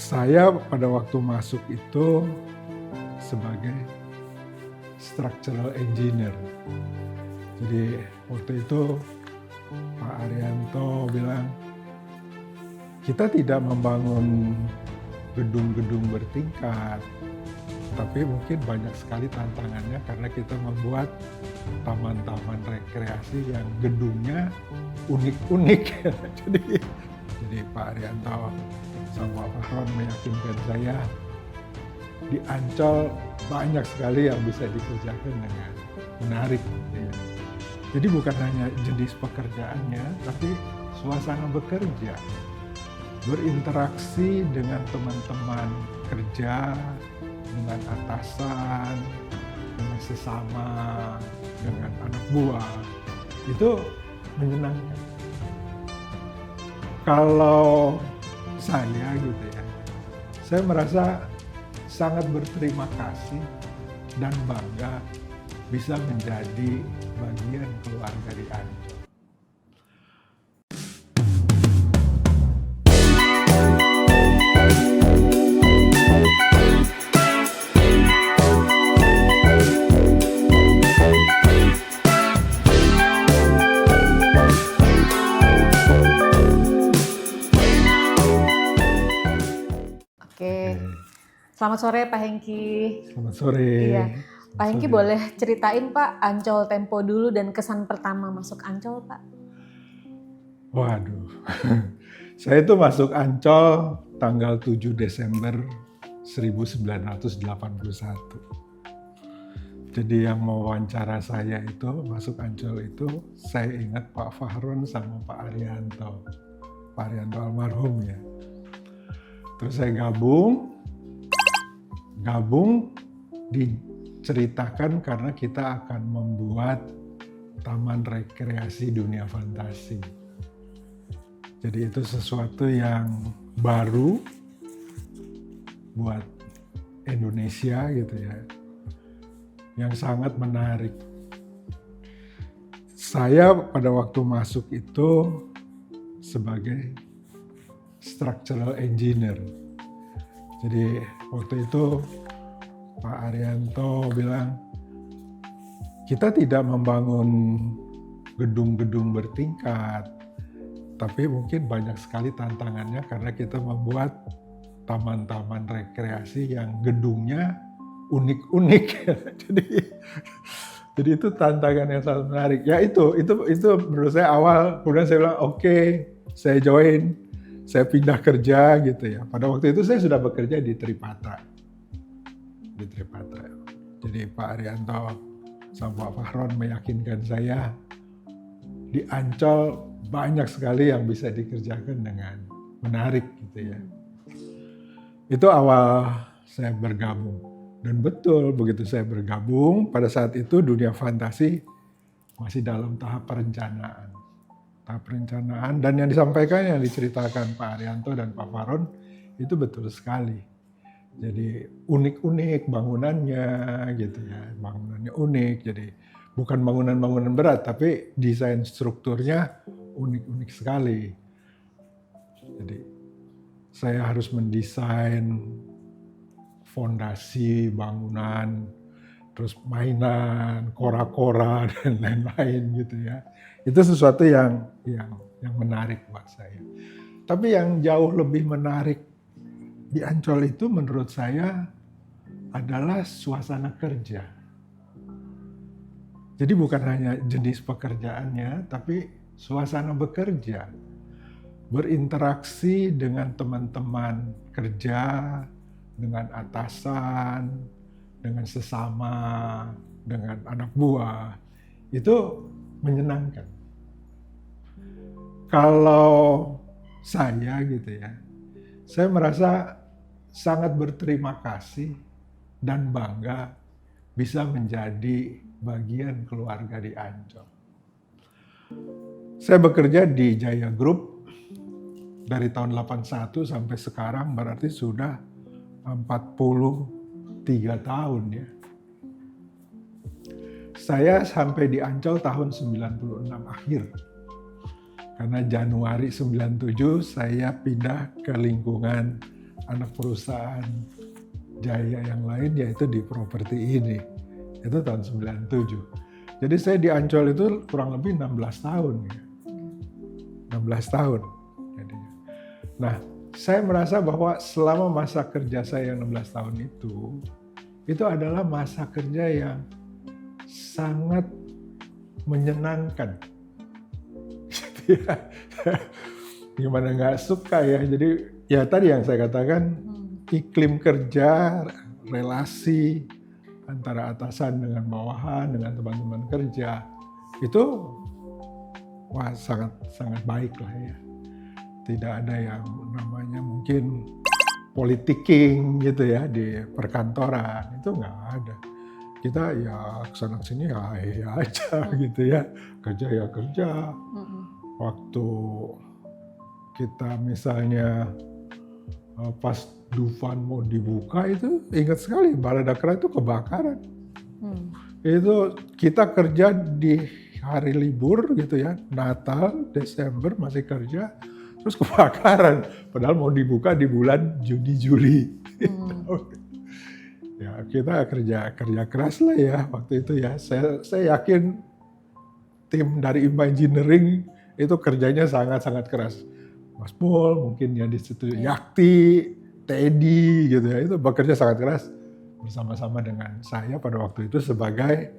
Saya pada waktu masuk itu sebagai structural engineer. Jadi waktu itu Pak Arianto bilang, kita tidak membangun gedung-gedung bertingkat, tapi mungkin banyak sekali tantangannya karena kita membuat taman-taman rekreasi yang gedungnya unik-unik. Jadi Pak Arianto sama Pak Fahron meyakinkan saya di Ancol banyak sekali yang bisa dikerjakan dengan menarik. Jadi bukan hanya jenis pekerjaannya, tapi suasana bekerja, berinteraksi dengan teman-teman kerja, dengan atasan, dengan sesama, dengan anak buah, itu menyenangkan. Kalau saya gitu ya, saya merasa sangat berterima kasih dan bangga bisa menjadi bagian keluarga di Ancol. Selamat sore Pak Hengki. Selamat sore. Iya, Pak Hengki boleh ceritain Pak Ancol Tempo dulu dan kesan pertama masuk Ancol Pak? Waduh, saya itu masuk Ancol tanggal 7 Desember 1981. Jadi yang mewawancara saya itu masuk Ancol itu, saya ingat Pak Fahron sama Pak Arianto. Pak Arianto almarhum ya. Terus saya gabung diceritakan karena kita akan membuat taman rekreasi dunia fantasi. Jadi itu sesuatu yang baru buat Indonesia gitu ya, yang sangat menarik. Saya pada waktu masuk itu sebagai structural engineer. Jadi waktu itu Pak Arianto bilang, kita tidak membangun gedung-gedung bertingkat, tapi mungkin banyak sekali tantangannya karena kita membuat taman-taman rekreasi yang gedungnya unik-unik. Jadi itu tantangan yang sangat menarik. Ya itu menurut saya awal. Kemudian saya bilang oke, saya join. Saya pindah kerja gitu ya. Pada waktu itu saya sudah bekerja di Tripata. Jadi Pak Arianto sama Pak Fahron meyakinkan saya di Ancol banyak sekali yang bisa dikerjakan dengan menarik gitu ya. Itu awal saya bergabung. Dan betul begitu saya bergabung, pada saat itu dunia fantasi masih dalam tahap perencanaan. Dan yang disampaikan, yang diceritakan Pak Arianto dan Pak Fahron itu betul sekali. Jadi unik-unik bangunannya gitu ya, bangunannya unik. Jadi bukan bangunan-bangunan berat, tapi desain strukturnya unik-unik sekali. Jadi saya harus mendesain fondasi bangunan, terus mainan, kora-kora dan lain-lain gitu ya. Itu sesuatu yang menarik buat saya. Tapi yang jauh lebih menarik di Ancol itu menurut saya adalah suasana kerja. Jadi bukan hanya jenis pekerjaannya, tapi suasana bekerja. Berinteraksi dengan teman-teman kerja, dengan atasan, dengan sesama, dengan anak buah. Itu menyenangkan. Kalau saya gitu ya, saya merasa sangat berterima kasih dan bangga bisa menjadi bagian keluarga di Ancol. Saya bekerja di Jaya Group dari tahun 81 sampai sekarang, berarti sudah 43 tahun ya. Saya sampai di Ancol tahun 96 akhir. Karena Januari 97 saya pindah ke lingkungan anak perusahaan Jaya yang lain, yaitu di properti ini. Itu tahun 97. Jadi saya di Ancol itu kurang lebih 16 tahun. Ya. 16 tahun. Jadinya. Nah, saya merasa bahwa selama masa kerja saya yang 16 tahun itu adalah masa kerja yang sangat menyenangkan. Gitu ya. Gimana nggak suka ya. Jadi ya tadi yang saya katakan, iklim kerja, relasi antara atasan dengan bawahan, dengan teman-teman kerja, itu wah sangat baik lah ya. Tidak ada yang namanya mungkin politicking gitu ya di perkantoran, itu nggak ada. Kita ya kesana sini ya aja gitu ya, kerja ya kerja. Waktu kita misalnya pas Dufan mau dibuka itu ingat sekali Baladakra itu kebakaran. Itu kita kerja di hari libur gitu ya, Natal, Desember masih kerja, terus kebakaran. Padahal mau dibuka di bulan Juni Juli. Ya kita kerja keras lah ya waktu itu ya. Saya yakin tim dari Imagineering itu kerjanya sangat keras. Mas Pol mungkin yang di situ, Yakti, Teddy gitu ya, itu bekerja sangat keras bersama-sama dengan saya pada waktu itu sebagai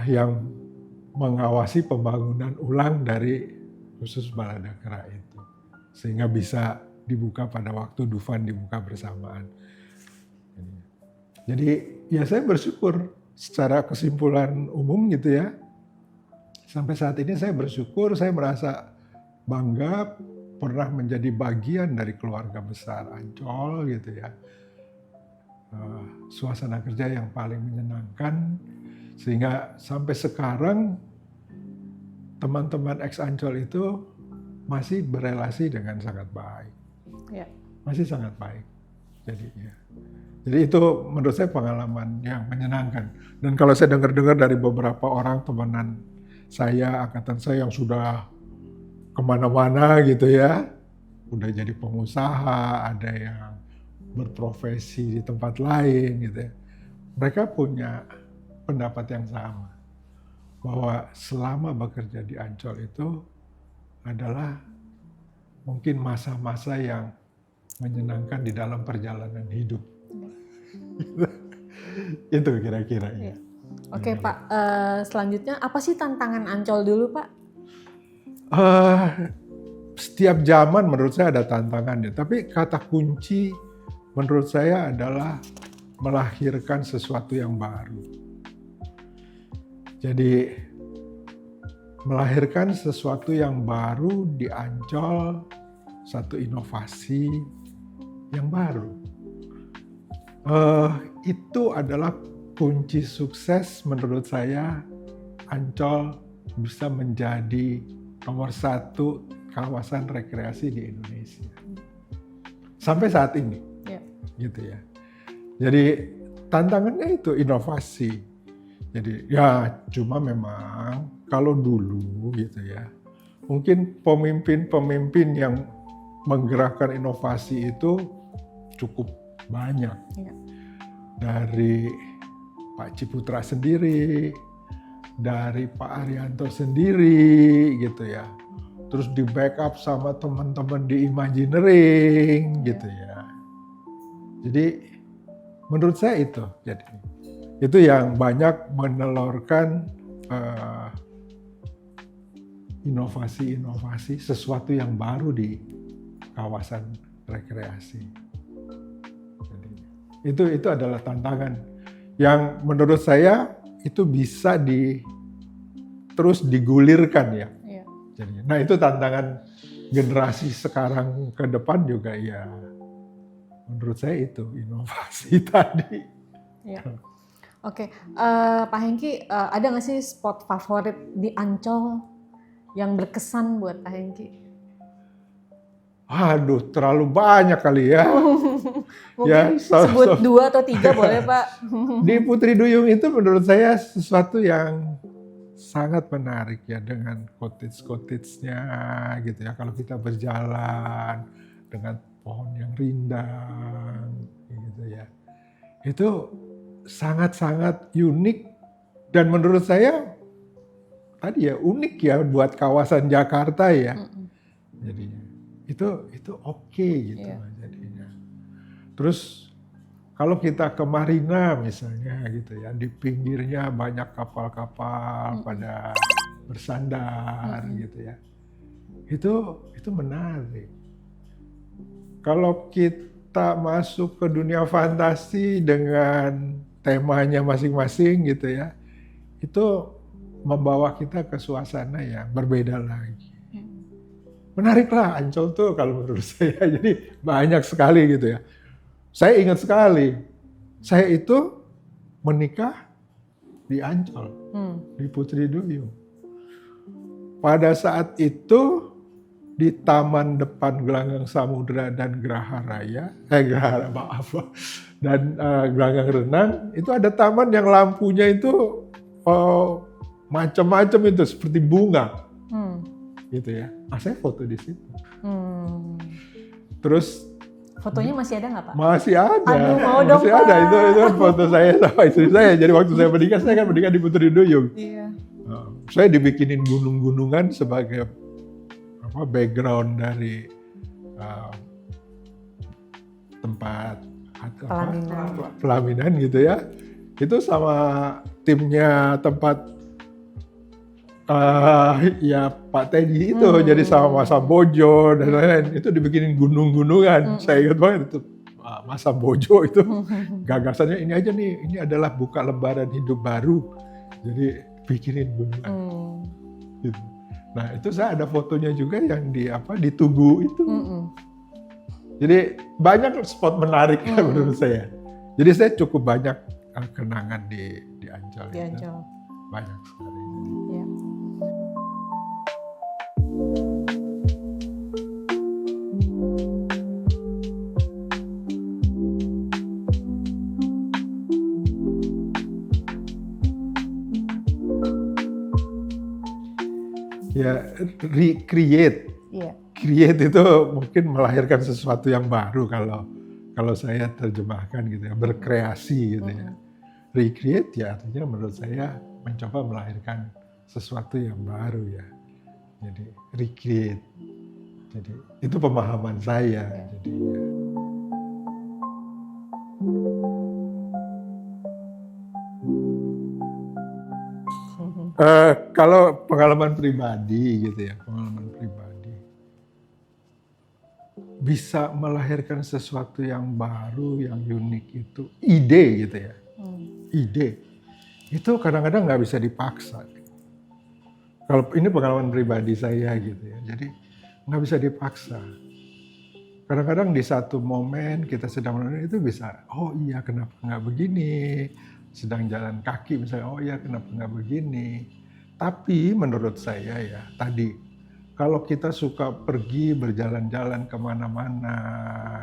yang mengawasi pembangunan ulang dari khusus Baladakra itu, sehingga bisa dibuka pada waktu Dufan dibuka bersamaan. Jadi ya saya bersyukur secara kesimpulan umum gitu ya, sampai saat ini saya bersyukur, saya merasa bangga pernah menjadi bagian dari keluarga besar Ancol gitu ya. Suasana kerja yang paling menyenangkan, sehingga sampai sekarang teman-teman ex Ancol itu masih berelasi dengan sangat baik. Ya. Masih sangat baik. Jadi itu menurut saya pengalaman yang menyenangkan. Dan kalau saya dengar dari beberapa orang teman saya, angkatan saya yang sudah kemana-mana gitu ya, udah jadi pengusaha, ada yang berprofesi di tempat lain gitu ya. Mereka punya pendapat yang sama, bahwa selama bekerja di Ancol itu adalah mungkin masa-masa yang menyenangkan di dalam perjalanan hidup. Itu kira-kira ya. Oke Pak, selanjutnya apa sih tantangan Ancol dulu Pak? Setiap zaman menurut saya ada tantangannya, tapi kata kunci menurut saya adalah melahirkan sesuatu yang baru. Jadi melahirkan sesuatu yang baru di Ancol, satu inovasi yang baru. Itu adalah kunci sukses menurut saya. Ancol bisa menjadi nomor satu kawasan rekreasi di Indonesia sampai saat ini, gitu ya. Jadi tantangannya itu inovasi. Jadi ya cuma memang kalau dulu gitu ya, mungkin pemimpin yang menggerakkan inovasi itu cukup banyak. Dari Pak Ciputra sendiri, dari Pak Arianto sendiri gitu ya. Terus di backup sama teman-teman di Imagineering gitu ya. Jadi menurut saya itu yang banyak menelurkan inovasi-inovasi, sesuatu yang baru di kawasan rekreasi. Jadi, itu adalah tantangan yang menurut saya itu bisa terus digulirkan ya. Jadi, nah itu tantangan generasi sekarang ke depan juga ya. Menurut saya itu inovasi tadi. Ya. Oke, Pak Hengki, ada nggak sih spot favorit di Ancol yang berkesan buat Pak Hengki? Aduh, terlalu banyak kali ya. Mungkin sebut 2 atau 3 boleh Pak. Di Putri Duyung itu menurut saya sesuatu yang sangat menarik ya, dengan cottage-nya gitu ya. Kalau kita berjalan dengan pohon yang rindang, gitu ya. Itu sangat-sangat unik dan menurut saya tadi ya unik ya buat kawasan Jakarta ya. Jadinya itu oke gitu Iya. jadinya. Terus kalau kita ke Marina misalnya gitu ya, di pinggirnya banyak kapal-kapal pada bersandar gitu ya. Itu menarik. Kalau kita masuk ke dunia fantasi dengan temanya masing-masing gitu ya, itu membawa kita ke suasana yang berbeda lagi. Menariklah Ancol tuh kalau menurut saya. Jadi banyak sekali gitu ya. Saya ingat sekali, saya itu menikah di Ancol, di Putri Duyung. Pada saat itu di taman depan Gelanggang Samudra dan Geraha Raya, Gelanggang Renang, itu ada taman yang lampunya itu macam-macam itu seperti bunga, gitu ya. Saya foto di situ. Terus fotonya masih ada nggak Pak? masih ada, Aduh, mau dong, masih ada. Pak. Itu kan foto saya sama istri saya. Jadi waktu saya kan menikah di Putri Duyung. Iya. Saya dibikinin gunung-gunungan sebagai background dari tempat pelaminan gitu ya. Itu sama timnya tempat ya Pak Teddy itu, jadi sama Masa Bojo dan lain-lain. Itu dibikinin gunung-gunungan. Saya ingat banget itu Masa Bojo itu gagasannya ini aja nih, ini adalah buka lembaran hidup baru. Jadi bikinin gunungan. Gitu. Nah itu saya ada fotonya juga yang di Tugu itu. Jadi banyak spot menarik menurut saya. Jadi saya cukup banyak kenangan di Ancol. Di Ancol. Banyak sekali. Ya. Ya, recreate. Iya. Create itu mungkin melahirkan sesuatu yang baru kalau saya terjemahkan gitu ya, berkreasi gitu ya. Recreate ya artinya menurut saya mencoba melahirkan sesuatu yang baru ya. Jadi recreate. Jadi itu pemahaman saya. Jadi ya. Kalau pengalaman pribadi gitu ya, pengalaman pribadi bisa melahirkan sesuatu yang baru, yang unik itu ide gitu ya, ide itu kadang-kadang nggak bisa dipaksa. Kalau ini pengalaman pribadi saya gitu ya, jadi nggak bisa dipaksa. Kadang-kadang di satu momen kita sedang melakukan itu bisa, oh iya kenapa nggak begini. Sedang jalan kaki misalnya, oh ya kenapa nggak begini. Tapi menurut saya ya tadi, kalau kita suka pergi berjalan-jalan kemana-mana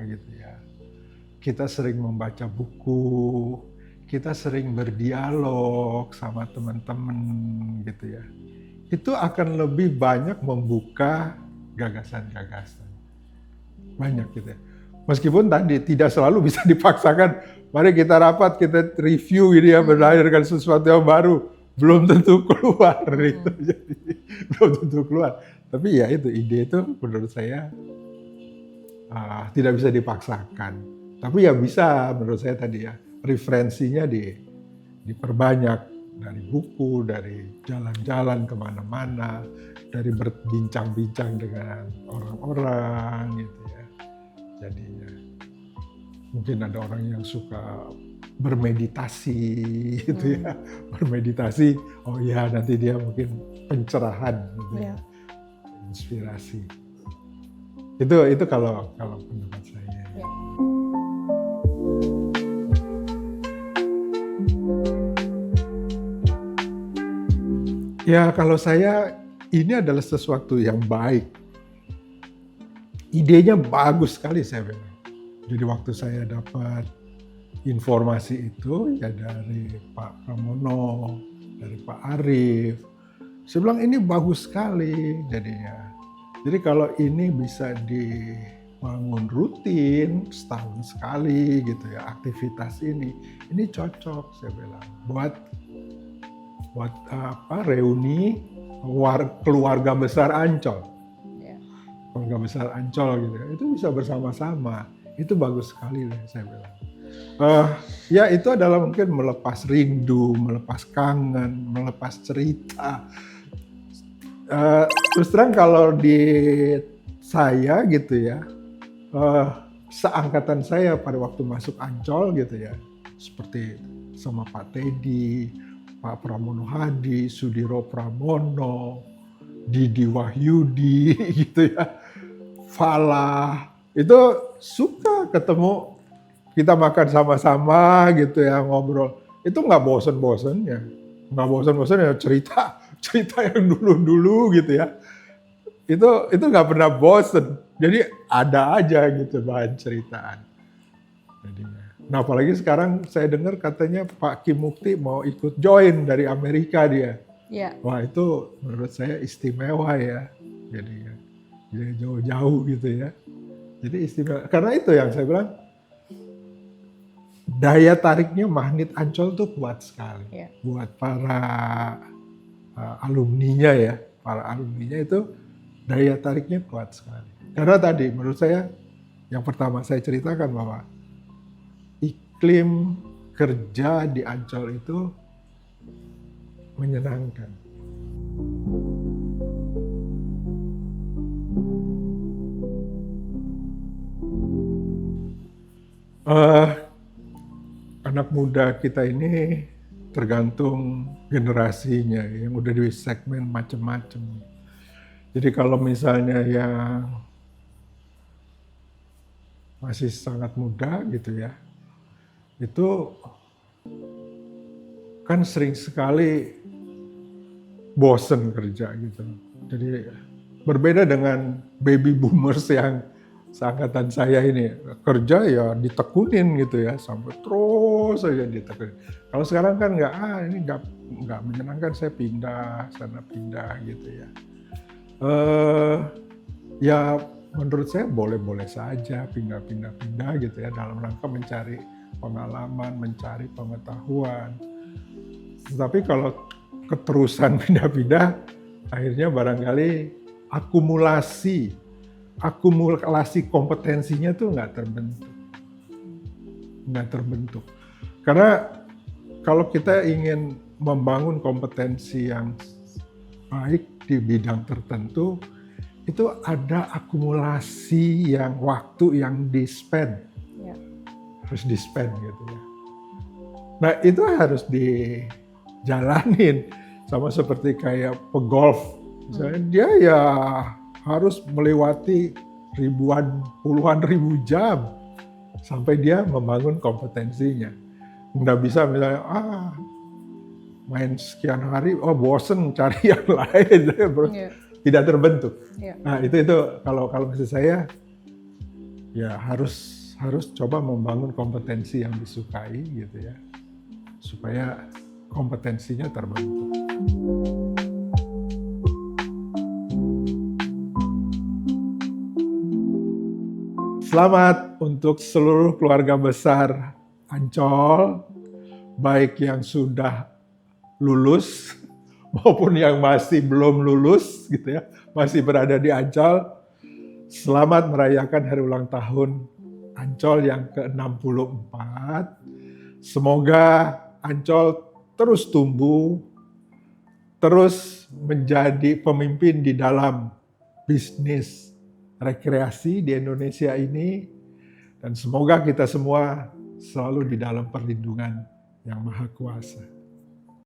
gitu ya, kita sering membaca buku, kita sering berdialog sama teman-teman gitu ya, itu akan lebih banyak membuka gagasan-gagasan. Banyak gitu ya. Meskipun tadi tidak selalu bisa dipaksakan. Mari kita rapat, kita review ini ya, melahirkan sesuatu yang baru. Belum tentu keluar itu. Jadi, belum tentu keluar. Tapi ya itu, ide itu menurut saya tidak bisa dipaksakan. Tapi ya bisa menurut saya tadi ya, referensinya diperbanyak. Dari buku, dari jalan-jalan kemana-mana, dari berbincang-bincang dengan orang-orang gitu ya. Jadinya mungkin ada orang yang suka bermeditasi gitu ya, bermeditasi, oh ya nanti dia mungkin pencerahan gitu ya, inspirasi. Itu kalau pendapat saya. Ya. Ya kalau saya ini adalah sesuatu yang baik. Idenya bagus sekali saya bilang. Jadi waktu saya dapat informasi itu ya dari Pak Pramono, dari Pak Arief, saya bilang ini bagus sekali jadinya. Jadi kalau ini bisa bangun rutin setahun sekali gitu ya aktivitas ini cocok saya bilang buat reuni keluarga besar Ancol. Ya. Keluarga besar Ancol gitu ya. Itu bisa bersama-sama. Itu bagus sekali lah saya bilang. Ya itu adalah mungkin melepas rindu, melepas kangen, melepas cerita. Terus terang kalau di saya gitu ya, seangkatan saya pada waktu masuk Ancol gitu ya, seperti sama Pak Teddy, Pak Pramono Hadi, Sudiro Pramono, Didi Wahyudi gitu ya, Falah, itu suka ketemu, kita makan sama-sama gitu ya, ngobrol. Itu nggak bosen-bosen ya, cerita yang dulu-dulu gitu ya. Itu nggak pernah bosen, jadi ada aja gitu bahan ceritaan. Jadinya. Nah apalagi sekarang saya dengar katanya Pak Kim Mukti mau ikut join dari Amerika dia. Ya. Wah itu menurut saya istimewa ya. Jadi ya, jauh-jauh gitu ya. Jadi istimewa. Karena itu yang saya bilang, daya tariknya magnet Ancol tuh kuat sekali. Ya. Buat para alumninya ya. Para alumninya itu daya tariknya kuat sekali. Karena tadi menurut saya, yang pertama saya ceritakan bahwa iklim kerja di Ancol itu menyenangkan. Anak muda kita ini tergantung generasinya yang udah di segmen macam-macam. Jadi kalau misalnya yang masih sangat muda gitu ya, itu kan sering sekali bosen kerja gitu. Jadi berbeda dengan baby boomers yang seangkatan saya ini, kerja ya ditekunin gitu ya, sampai terus saja ditekunin. Kalau sekarang kan ini nggak menyenangkan, saya pindah sana pindah gitu ya. Ya menurut saya boleh-boleh saja pindah-pindah gitu ya, dalam rangka mencari pengalaman, mencari pengetahuan. Tetapi kalau keterusan pindah-pindah, akhirnya barangkali akumulasi kompetensinya tuh nggak terbentuk. Karena kalau kita ingin membangun kompetensi yang baik di bidang tertentu, itu ada akumulasi yang waktu yang di-spend. Ya. Harus di-spend gitu ya. Nah itu harus dijalanin. Sama seperti kayak pegolf. Misalnya dia ya harus melewati puluhan ribu jam sampai dia membangun kompetensinya. Nggak bisa misalnya, main sekian hari, bosen cari yang lain. Yeah. Tidak terbentuk. Yeah. Nah itu kalau maksud saya ya harus coba membangun kompetensi yang disukai gitu ya, supaya kompetensinya terbentuk. Selamat untuk seluruh keluarga besar Ancol, baik yang sudah lulus maupun yang masih belum lulus gitu ya, masih berada di Ancol. Selamat merayakan hari ulang tahun Ancol yang ke-64. Semoga Ancol terus tumbuh, terus menjadi pemimpin di dalam bisnis rekreasi di Indonesia ini, dan semoga kita semua selalu di dalam perlindungan Yang Maha Kuasa.